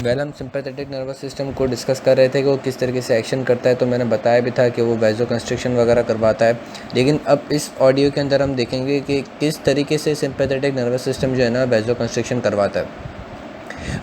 हम sympathetic nervous system को discuss कर रहे थे कि वो किस तरीके से एक्शन करता है। तो मैंने बताया भी था कि वो वैसो कंस्ट्रिक्शन वगैरह करवाता है। लेकिन अब इस ऑडियो के अंदर हम देखेंगे कि किस तरीके से सिंपैथेटिक नर्वस सिस्टम जो है ना वैसो कंस्ट्रिक्शन करवाता है।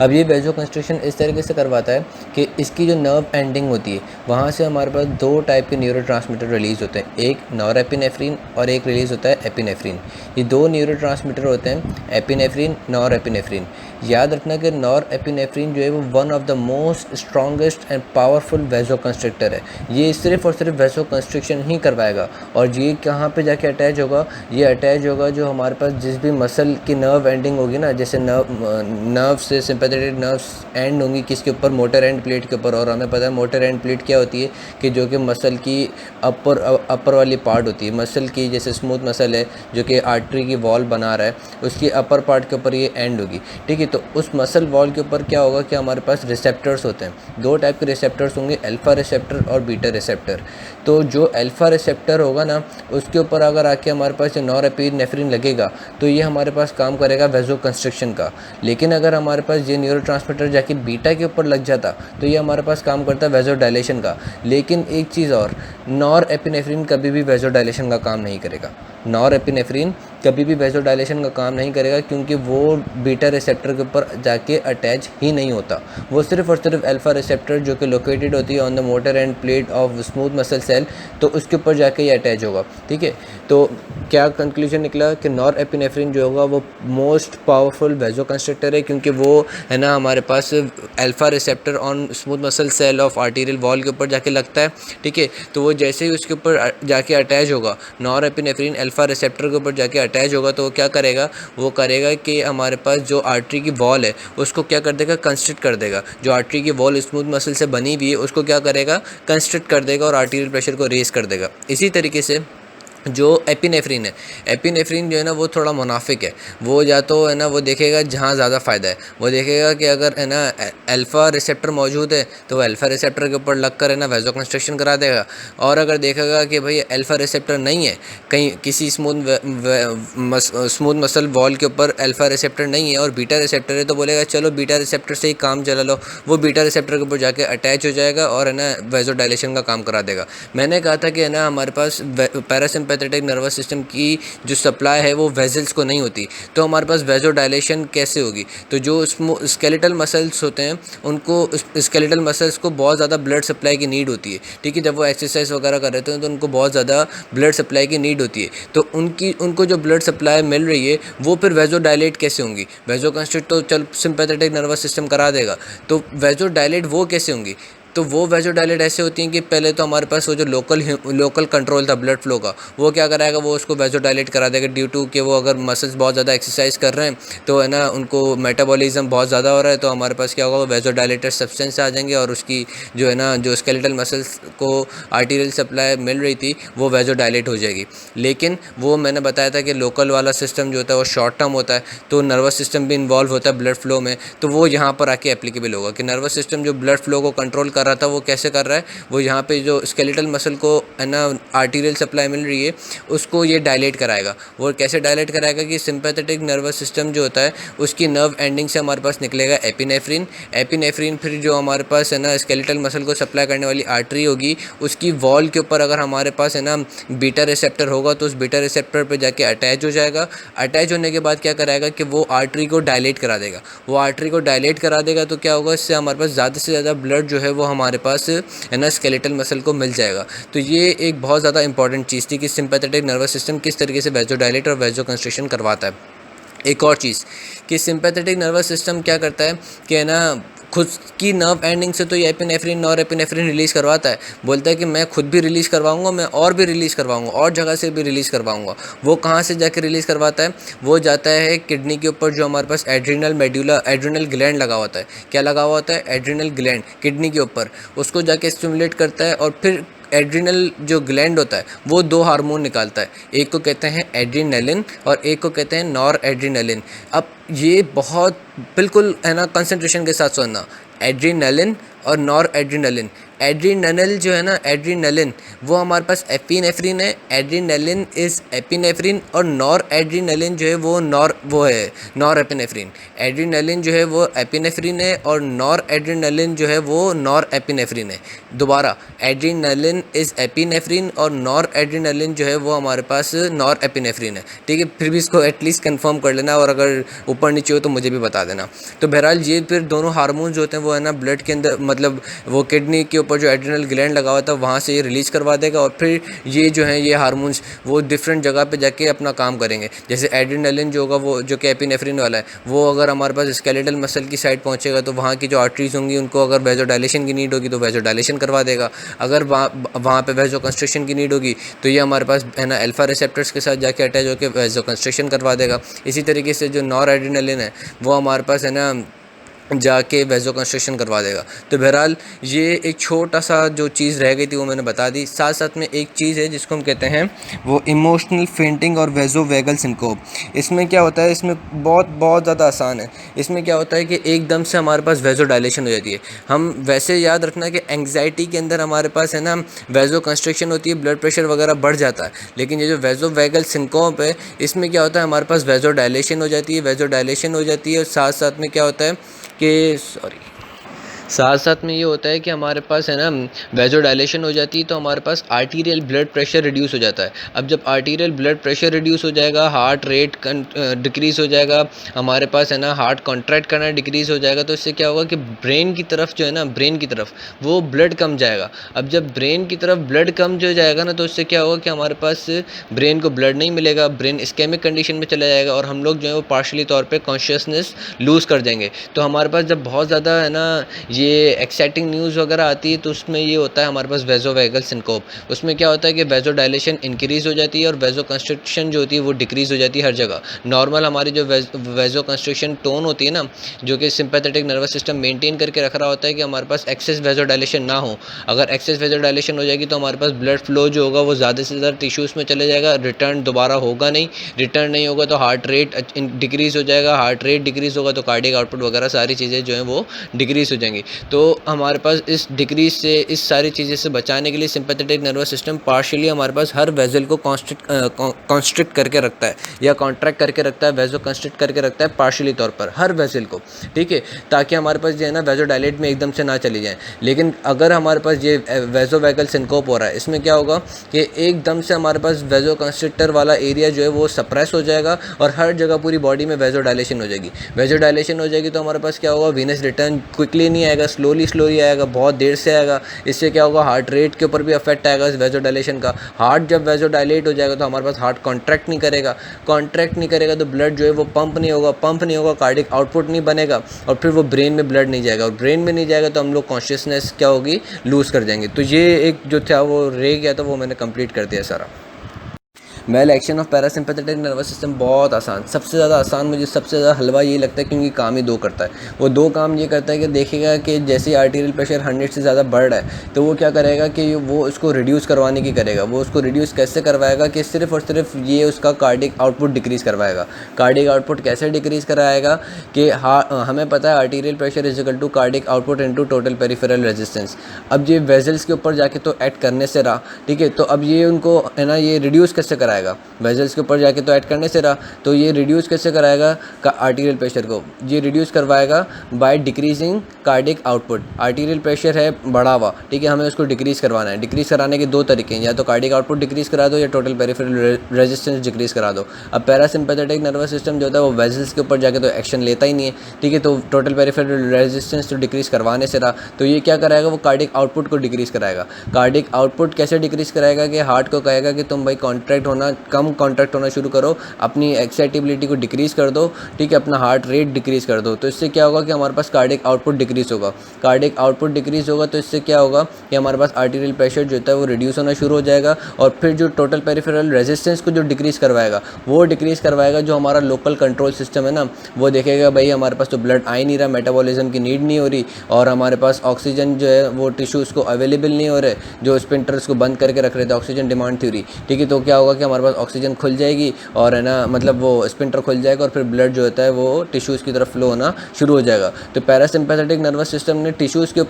अब ये वैसो कंस्ट्रिक्शन इस तरीके से करवाता है कि इसकी जो नर्व एंडिंग होती है वहाँ से हमारे पास दो टाइप के न्यूरोट्रांसमीटर रिलीज़ होते हैं, एक नॉरएपिनेफ्रिन और एक रिलीज़ होता है एपिनेफ्रिन। ये दो न्यूरोट्रांसमीटर होते हैं, एपिनेफ्रिन, नॉरएपिनेफ्रिन। याद रखना कि नॉरएपिनेफ्रिन जो है वो one of the most strongest and powerful vaso constrictor है। ये सिर्फ और सिर्फ वैसो कंस्ट्रिक्शन ही करवाएगा। और ये कहाँ पे जाके अटैच होगा? ये अटैच होगा जो हमारे पास जिस भी मसल की नर्व एंडिंग होगी ना, जैसे नर्व से सिंपैथेटिक नर्व्स एंड होंगी किसके ऊपर? मोटर एंड प्लेट के ऊपर। और हमें पता है मोटर एंड प्लेट क्या होती है कि जो कि मसल की अपर वाली पार्ट होती है। मसल की जैसे स्मूथ मसल है जो कि आर्टरी की वॉल बना रहा है, उसकी अपर पार्ट के ऊपर ये एंड होगी, ठीक है। तो उस मसल वॉल के ऊपर क्या होगा कि हमारे पास रिसेप्टर्स होते हैं। दो टाइप के रिसेप्टर्स होंगे, अल्फा रिसेप्टर और बीटा रिसेप्टर। तो जो अल्फा रिसेप्टर होगा ना उसके ऊपर अगर आके हमारे पास नॉरएपिनेफ्रिन लगेगा तो ये हमारे पास काम करेगा वैसो कंस्ट्रिक्शन का। लेकिन अगर हमारे पास ये न्यूरोट्रांसमीटर जाके बीटा के ऊपर लग जाता तो ये हमारे पास काम करता है वैसो डायलेशन का। लेकिन एक चीज़ और, नॉरएपिनेफ्रिन कभी भी वैसो डायलेशन का काम नहीं करेगा। नॉरएपिनेफ्रिन कभी भी वैसो डायलेशन का काम नहीं करेगा क्योंकि वो बीटा रिसेप्टर के ऊपर जाके अटैच ही नहीं होता। वो सिर्फ और सिर्फ अल्फा रिसेप्टर जो कि लोकेटेड होती है on the motor end plate of smooth muscle cell, तो उसके ऊपर जाके ये अटैच होगा, ठीक है। तो क्या कंक्लूजन निकला कि नॉरएपिनेफ्रिन जो होगा वो मोस्ट पावरफुल वैसो कंस्ट्रिक्टर है क्योंकि वो है ना हमारे पास alpha receptor on smooth muscle cell of arterial wall के ऊपर जाके लगता है, ठीक है। तो वो जैसे ही उसके ऊपर जाके अटैच होगा, नॉरएपिनेफ्रिन अल्फा रिसेप्टर के ऊपर जाके अटैच होगा, तो वो क्या करेगा? वो करेगा कि हमारे पास जो आर्टरी की वॉल है उसको क्या कर देगा? कंस्ट्रिक्ट कर देगा। जो आर्टरी की वॉल स्मूथ मसल से बनी हुई है उसको क्या करेगा? कंस्ट्रिक्ट कर देगा और आर्टीरियल प्रेशर को रेस कर देगा। इसी तरीके से जो एपिनेफ्रिन है, एपिनेफ्रिन जो है ना वो थोड़ा मुनाफिक है। वो या तो है ना वो देखेगा जहाँ ज़्यादा फ़ायदा है, वो देखेगा कि अगर है ना अल्फ़ा रिसेप्टर मौजूद है तो वो अल्फ़ा रिसेप्टर के ऊपर लग कर है ना वैसो कंस्ट्रिक्शन करा देगा। और अगर देखेगा कि भाई अल्फ़ा रिसेप्टर नहीं है, कहीं किसी स्मूथ मसल वॉल के ऊपर अल्फ़ा रिसेप्टर नहीं है और बीटा रिसेप्टर है, तो बोलेगा चलो बीटा रिसेप्टर से ही काम चला लो। वो बीटा रिसेप्टर के ऊपर जाके अटैच हो जाएगा और है ना वैसो डायलेशन का काम करा देगा। मैंने कहा था कि है ना हमारे पास पैरासिम्पैथेटिक नर्वस सिस्टम की जो सप्लाई है वो वेजल्स को नहीं होती, तो हमारे पास वैसो डायलेशन कैसे होगी? तो जो स्केलेटल मसल्स होते हैं उनको, स्केलेटल मसल्स को बहुत ज़्यादा ब्लड सप्लाई की नीड होती है, ठीक है। जब वो एक्सरसाइज वगैरह कर रहे हैं तो उनको बहुत ज़्यादा ब्लड सप्लाई की नीड होती है। तो उनको जो ब्लड सप्लाई मिल रही है वो फिर वैसो डायलेट कैसे होंगी? वैसो कंस्ट्रिक्ट तो चल सिंपैथेटिक नर्वस सिस्टम करा देगा, तो वैसो डायलेट वो कैसे होंगी? तो वो वैसो डायलेट ऐसे होती हैं कि पहले तो हमारे पास वो जो लोकल कंट्रोल था ब्लड फ्लो का, वो क्या कराएगा? वो उसको वैसो डायलेट करा देगा ड्यू टू कि वो अगर मसल्स बहुत ज़्यादा एक्सरसाइज कर रहे हैं तो है ना उनको मेटाबॉलिज्म बहुत ज़्यादा हो रहा है, तो हमारे पास क्या होगा? वो वैसो डायलेटर सब्सटेंस आ जाएंगे और उसकी जो है ना जो स्केलेटल मसल्स को आर्टीरियल सप्लाई मिल रही थी वो वैसो डायलेट हो जाएगी। लेकिन वो मैंने बताया था कि लोकल वाला सिस्टम जो होता है वो शॉर्ट टर्म होता है, तो नर्वस सिस्टम भी इन्वॉल्व होता है ब्लड फ्लो में, तो वो यहाँ पर आके एप्लीकेबल होगा कि नर्वस सिस्टम जो ब्लड फ्लो को कंट्रोल कर रहा था वो कैसे कर रहा है? वो यहाँ पे जो स्केलेटल मसल को है ना आर्टीरियल सप्लाई मिल रही है उसको ये डायलेट कराएगा। वो कैसे डायलेट कराएगा कि सिंपैथेटिक नर्वस सिस्टम जो होता है उसकी नर्व एंडिंग से हमारे पास निकलेगा एपिनेफ्रिन। एपिनेफ्रिन फिर जो हमारे पास है ना स्केलेटल मसल को सप्लाई करने वाली आर्टरी होगी उसकी वॉल के ऊपर अगर हमारे पास है ना बीटा रिसेप्टर होगा तो उस बीटा रिसेप्टर पर जाके अटैच हो जाएगा। अटैच होने के बाद क्या कराएगा कि वो आर्टरी को डायलेट करा देगा। वो आर्टरी को डायलेट करा देगा तो क्या होगा? इससे हमारे पास ज़्यादा से ज़्यादा ब्लड जो है वो हमारे पास है ना स्केलेटल मसल को मिल जाएगा। तो ये एक बहुत ज़्यादा इंपॉर्टेंट चीज़ थी कि सिंपैथेटिक नर्वस सिस्टम किस तरीके से वैसो डायलेट और वैसो कंस्ट्रिक्शन करवाता है। एक और चीज़ कि सिंपैथेटिक नर्वस सिस्टम क्या करता है कि है ना खुद की नर्व एंडिंग से तो ये एपिनेफ्रिन नॉरएपिनेफ्रिन रिलीज़ करवाता है, बोलता है कि मैं खुद भी रिलीज़ करवाऊंगा, मैं और भी रिलीज़ करवाऊंगा और जगह से भी रिलीज़ करवाऊंगा। वो कहाँ से जाके रिलीज़ करवाता है? वो जाता है किडनी के ऊपर जो हमारे पास एड्रिनल मेड्यूला एड्रिनल ग्लैंड लगा होता है। क्या लगा हुआ होता है? एड्रिनल ग्लैंड किडनी के ऊपर, उसको जाके स्टिमुलेट करता है और फिर एड्रिनल जो ग्लैंड होता है वो दो हार्मोन निकालता है, एक को कहते हैं एड्रीनलिन और एक को कहते हैं नॉर एड्रीनलिन। अब ये बहुत बिल्कुल है ना कंसंट्रेशन के साथ सुनना। एड्रीनलिन और नॉर एड्रीनलिन। एड्रीनलिन जो है ना, एड्रीनलिन वो हमारे पास एपिनेफ्रिन है, एड्रीनलिन इज़ एपिनेफ्रिन, और नॉर एड्रीनलिन जो है वो है नॉर एपिनेफ्रिन। एड्रीनलिन जो है वो एपिनेफ्रिन है और नॉर एड्रीनलिन जो है वो नॉर एपिनेफ्रिन है। दोबारा, एड्रीनलिन इज़ एपिनेफ्रिन और नॉर एड्रीनलिन जो है वो हमारे पास नॉर एपिनेफ्रिन है। ठीक है, फिर भी इसको एटलीस्ट कंफर्म कर लेना, और अगर ऊपर नीचे हो तो मुझे भी बता देना। तो बहरहाल ये फिर दोनों हार्मोन जो होते हैं वो है ना ब्लड के अंदर, मतलब वो किडनी के ऊपर जो एड्रिनल ग्लैंड लगा हुआ था वहाँ से ये रिलीज़ करवा देगा, और फिर ये जो है ये हार्मोन्स वो डिफरेंट जगह पे जाके अपना काम करेंगे। जैसे एड्रिनलिन जो होगा वो जो कि एपिनेफ्रिन वाला है, वो अगर हमारे पास स्केलेटल मसल की साइड पहुँचेगा तो वहाँ की जो आर्टरीज होंगी उनको अगर वेजोडाइलेशन की नीड होगी तो वेजोडाइलेशन करवा देगा। अगर वहाँ पे वेजो कंस्ट्रिक्शन की नीड होगी तो ये हमारे पास है ना अल्फा रिसेप्टर्स के साथ जाके अटैच होकर वेजो कंस्ट्रिक्शन करवा देगा। इसी तरीके से जो नॉर एड्रिनलिन है वो हमारे पास है ना जाके वेजो कंस्ट्रक्शन करवा देगा। तो बहरहाल ये एक छोटा सा जो चीज़ रह गई थी वो मैंने बता दी। साथ साथ में एक चीज़ है जिसको हम कहते हैं वो इमोशनल फेंटिंग और वेजो वेगल सिंकोप। इसमें क्या होता है, इसमें बहुत ज़्यादा आसान है। इसमें क्या होता है कि एकदम से हमारे पास वेजो डायलेशन हो जाती है। हम वैसे याद रखना कि एंग्जाइटी के अंदर हमारे पास है ना वेजो कंस्ट्रक्शन होती है, ब्लड प्रेशर वगैरह बढ़ जाता है। लेकिन ये जो वेजो वेगल सिंकोप है इसमें क्या होता है, हमारे पास वेजो डायलेशन हो जाती है, वेजो डायलेशन हो जाती है, और साथ साथ में क्या होता है कि साथ साथ में ये होता है कि हमारे पास है ना वेजोडाइलेशन हो जाती है तो हमारे पास आर्टीरियल ब्लड प्रेशर रिड्यूस हो जाता है। अब जब आर्टीरियल ब्लड प्रेशर रिड्यूस हो जाएगा, हार्ट रेट डिक्रीज़ हो जाएगा, हमारे पास है ना हार्ट कॉन्ट्रैक्ट करना डिक्रीज़ हो जाएगा। तो इससे क्या होगा कि ब्रेन की तरफ जो है ना, ब्रेन की तरफ वो ब्लड कम जाएगा। अब जब ब्रेन की तरफ ब्लड कम जो जाएगा ना, तो इससे क्या होगा कि हमारे पास ब्रेन को ब्लड नहीं मिलेगा, ब्रेन इस्केमिक कंडीशन में चला जाएगा, और हम लोग जो है वो पार्शली तौर पर कॉन्शियसनेस लूज़ कर देंगे। तो हमारे पास जब बहुत ज़्यादा है ना ये एक्साइटिंग न्यूज़ वगैरह आती है तो उसमें ये होता है हमारे पास वेजो वेगल सिंकोप। उसमें क्या होता है कि वेजो डायलेशन इंक्रीज़ हो जाती है और वेजो कंस्ट्रिक्शन जो होती है वो डिक्रीज़ हो जाती है हर जगह। नॉर्मल हमारी जो वेजो कंस्ट्रिक्शन टोन होती है ना, जो कि सिंपैथेटिक नर्वस सिस्टम मेंटेन करके रख रहा होता है कि हमारे पास एक्सेस वेजो डायलेशन ना हो। अगर एक्सेस वेजो डायलेशन हो जाएगी तो हमारे पास ब्लड फ्लो जो होगा वो ज़्यादा से ज़्यादा टिश्यूज़ में चले जाएगा, रिटर्न दोबारा होगा नहीं। रिटर्न नहीं होगा तो हार्ट रेट डिक्रीज़ हो जाएगा, हार्ट रेट डिक्रीज़ होगा तो कार्डियक आउटपुट वगैरह सारी चीज़ें जो हैं वो डिक्रीज़ हो जाएंगी। तो हमारे पास इस डिक्रीज से, इस सारी चीज़ें से बचाने के लिए सिंपैथेटिक नर्वस सिस्टम पार्शियली हमारे पास हर वेजल को कॉन्स्ट्रिक्ट करके रखता है या कॉन्ट्रैक्ट करके रखता है, वेजो कंस्ट्रिक्ट करके रखता है पार्शियली तौर पर हर वेजल को। ठीक है, ताकि हमारे पास जो है ना वेजो डायलेट में एकदम से ना चली जाए। लेकिन अगर हमारे पास ये वेजो वेगल सिंकोप हो रहा है, इसमें क्या होगा कि एकदम से हमारे पास वेजो कंस्ट्रिक्टर वाला एरिया जो है वो सप्रेस हो जाएगा और हर जगह पूरी बॉडी में वेजो डायलेशन हो जाएगी। वेजो डायलेशन हो जाएगी तो हमारे पास क्या होगा, वीनस रिटर्न क्विकली नहीं आएगा, स्लोली आएगा, बहुत देर से आएगा। इससे क्या होगा, हार्ट रेट के ऊपर भी अफेक्ट आएगा इस वेजो डायलेशन का। हार्ट जब वेजो डायलेट हो जाएगा तो हमारे पास हार्ट कॉन्ट्रैक्ट नहीं करेगा, कॉन्ट्रैक्ट नहीं करेगा तो ब्लड जो है वो पंप नहीं होगा, कार्डिक आउटपुट नहीं बनेगा, और फिर वो ब्रेन में ब्लड नहीं जाएगा, और ब्रेन में नहीं जाएगा तो हम लोग कॉन्शियसनेस क्या होगी, लूज़ कर जाएंगे। तो ये एक जो था वो रह गया था, वो मैंने कंप्लीट कर दिया सारा। Male action of parasympathetic nervous system बहुत आसान, सबसे ज़्यादा आसान मुझे सबसे ज़्यादा हलवा ये लगता है क्योंकि काम ही दो करता है। वो दो काम ये करता है कि देखेगा कि जैसे आर्टीरियल प्रेशर 100 से ज़्यादा बढ़ रहा है तो वो क्या करेगा कि वो उसको रिड्यूस करवाने की करेगा। वो उसको रिड्यूस कैसे करवाएगा कि सिर्फ और सिर्फ ये उसका कार्डिक आउटपुट डिक्रीज़ करवाएगा। कार्डिक आउटपुट कैसे डिक्रीज़ कराएगा कि हमें पता है arterial pressure is equal to cardiac output into total peripheral resistance. अब ये वेजल्स के ऊपर जाके तो ऐड करने से रहा, ठीक है, तो अब ये उनको है ना ये रिड्यूस कैसे कराएगा, वेजल्स के ऊपर जाके तो ऐड करने से रहा, तो ये रिड्यूस कैसे कराएगा आर्टीरियल प्रेशर को, ये रिड्यूस करवाएगा by decreasing cardiac output. Arterial pressure है बढ़ा हुआ, ठीक है, हमें उसको डिक्रीज़ करवाना है। डिक्रीज़ कराने के दो तरीके हैं, या तो कार्डिक आउटपुट डिक्रीज़ करा दो या टोटल पेरिफेरल रेजिस्टेंस डिक्रीज़ करा दो। अब पैरासिम्पैथेटिक नर्वस सिस्टम जो होता है वो वेजल्स के ऊपर जाके तो एक्शन लेता ही नहीं है, ठीक है, तो टोटल पेरिफेरल रेजिस्टेंस तो डिक्रीज़ करवाने से रहा, तो ये क्या कराएगा, वो कार्डिक आउटपुट को डिक्रीज़ कराएगा। कार्डिक आउटपुट कैसे डिक्रीज़ कराएगा कि हार्ट को कहेगा कि तुम भाई कम कॉन्ट्रैक्ट होना शुरू करो, अपनी एक्साइटेबिलिटी को डिक्रीज़ कर दो, ठीक है, अपना हार्ट रेट डिक्रीज़ कर दो। तो इससे क्या होगा कि हमारे पास कार्डिक आउटपुट डिक्रीज़ होगा। कार्डिक आउटपुट डिक्रीज़ होगा तो इससे क्या होगा कि हमारे पास आर्टीरियल प्रेशर जो होता है वो रिड्यूस होना शुरू हो जाएगा, और फिर जो टोटल पेरिफेरल रेजिस्टेंस को जो डिक्रीज़ करवाएगा वो डिक्रीज़ करवाएगा। जो हमारा लोकल कंट्रोल सिस्टम है ना, वो देखेगा भाई हमारे पास तो ब्लड आ ही नहीं रहा, मेटाबॉलिज्म की नीड नहीं हो रही, और हमारे पास ऑक्सीजन जो है वो टिश्यूज़ को अवेलेबल नहीं हो रहे, जो स्पिंटर्स को बंद करके रख रहे थे, ऑक्सीजन डिमांड थ्योरी, ठीक है, तो क्या होगा कि हमारे पास ऑक्सीजन खुल जाएगी और है ना मतलब वो स्पिंटर खुल जाएगा और फिर ब्लड जो होता है वो टिश्यूज़ की तरफ फ्लो होना शुरू हो जाएगा। तो पैरासिम्पैथेटिक नर्वस सिस्टम ने टिश्यूज़ के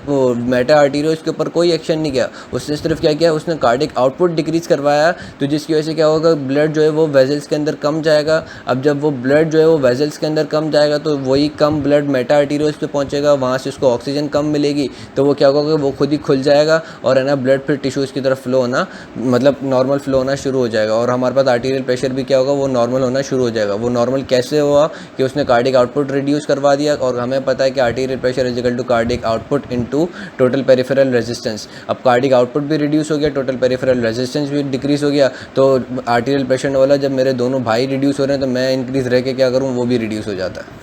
मेटा आर्टीरियोज के ऊपर कोई एक्शन नहीं किया, उसने सिर्फ क्या किया, उसने कार्डिक आउटपुट डिक्रीज़ करवाया। तो जिसकी वजह से क्या होगा, ब्लड जो है वो वेजल्स के अंदर कम जाएगा। अब जब वो ब्लड जो है वो वेजल्स के अंदर कम जाएगा तो वही कम ब्लड मेटा आर्टीरियोज पे पहुंचेगा, वहाँ से उसको ऑक्सीजन कम मिलेगी, तो वो क्या होगा, वो खुद ही खुल जाएगा और है ना ब्लड फिर टिश्यूज़ की तरफ फ्लो होना मतलब नॉर्मल फ्लो होना शुरू हो जाएगा और हमारे पास आर्टीरियल प्रेशर भी क्या होगा, वो नॉर्मल होना शुरू हो जाएगा। वो नॉर्मल कैसे हुआ कि उसने कार्डिक आउटपुट रिड्यूस करवा दिया, और हमें पता है कि arterial pressure is equal to cardiac output into total peripheral resistance. अब कार्डिक आउटपुट भी रिड्यूस हो गया, टोटल पेरिफेरल रेजिस्टेंस भी डिक्रीज हो गया, तो आर्टीरियल प्रेशर वाला जब मेरे दोनों भाई रिड्यूस हो रहे हैं तो मैं इंक्रीज रह के क्या करूँ, वो भी रिड्यूस हो जाता है।